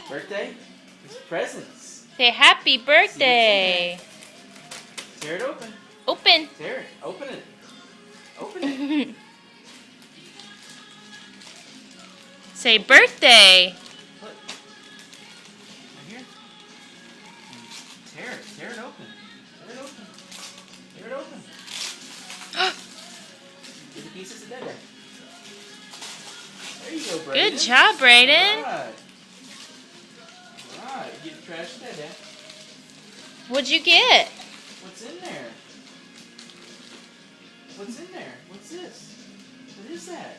Birthday? It's presents. Say happy birthday. Tear it open. Open. Tear it. Open it. Open it. Say birthday. Look. Right here. Tear it. Tear it open. Tear it open. Tear it open. Get the pieces of Dada. There you go, Brayden. Good job, Brayden. Alright. Alright. Get the trash of Dada. What'd you get? What's in there? What's in there? What's this? What is that?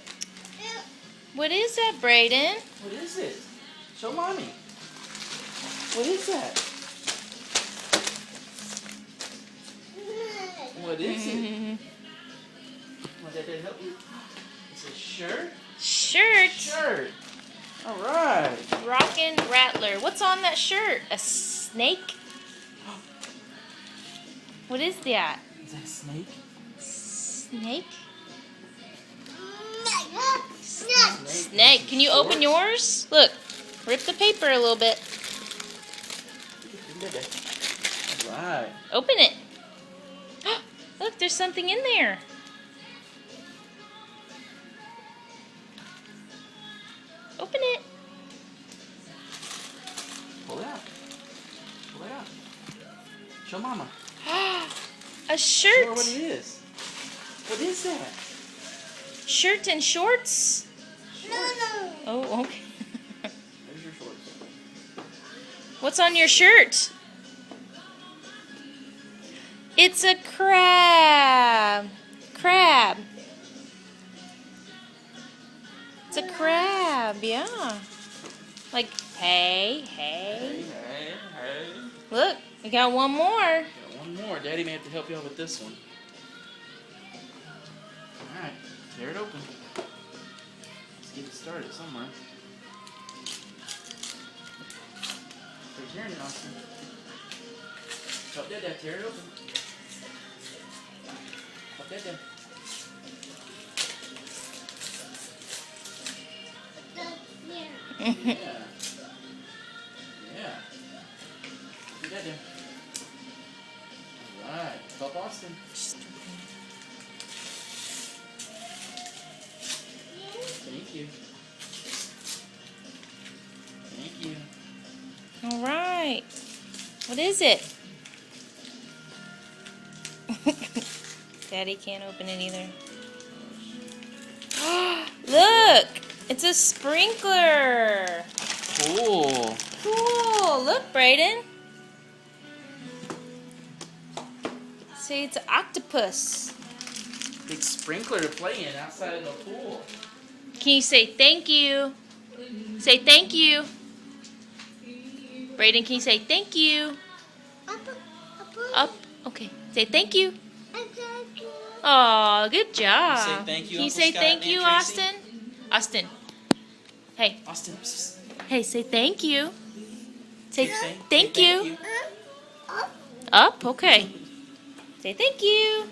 What is that, Brayden? What is it? Show mommy. What is that? What is it? Want that to help you? It's a shirt? Shirt. Shirt. Alright. Rockin' Rattler. What's on that shirt? A snake? What is that? Is that a snake? Snake? Snake. Snake. Can you open yours? Look. Rip the paper a little bit. Alright. Open it. Look, there's something in there. Open it. Pull it out. Pull it out. Show mama. A Show shirt. her what it is. What is that? Shirt and shorts. Shorts. Oh, okay. There's your shorts. What's on your shirt? It's a crab. Crab. It's a crab, yeah. Like, hey, hey. Hey. Look, we got one more. Got one more. Daddy may have to help you out with this one. Alright, tear it open. Let's get it started somewhere. Start tearing it, Austin. Help Dad, tear it open. Help Dad. Yeah. Yeah. Do that, Dad. Alright, help Austin. Thank you. Thank you. All right. What is it? Daddy can't open it either. Look! It's a sprinkler. Cool. Cool. Look, Brayden. See, it's an octopus. Big sprinkler to play in outside of the pool. Can you say thank you? Say thank you. Brayden, can you say thank you? Up. Okay. Say thank you. Oh, good job. Say thank you, Can you Uncle say Scott thank and you, Tracy? Austin? Austin. Hey. Austin. Hey, say thank you. Say Say thank you. Up. Okay. Say thank you.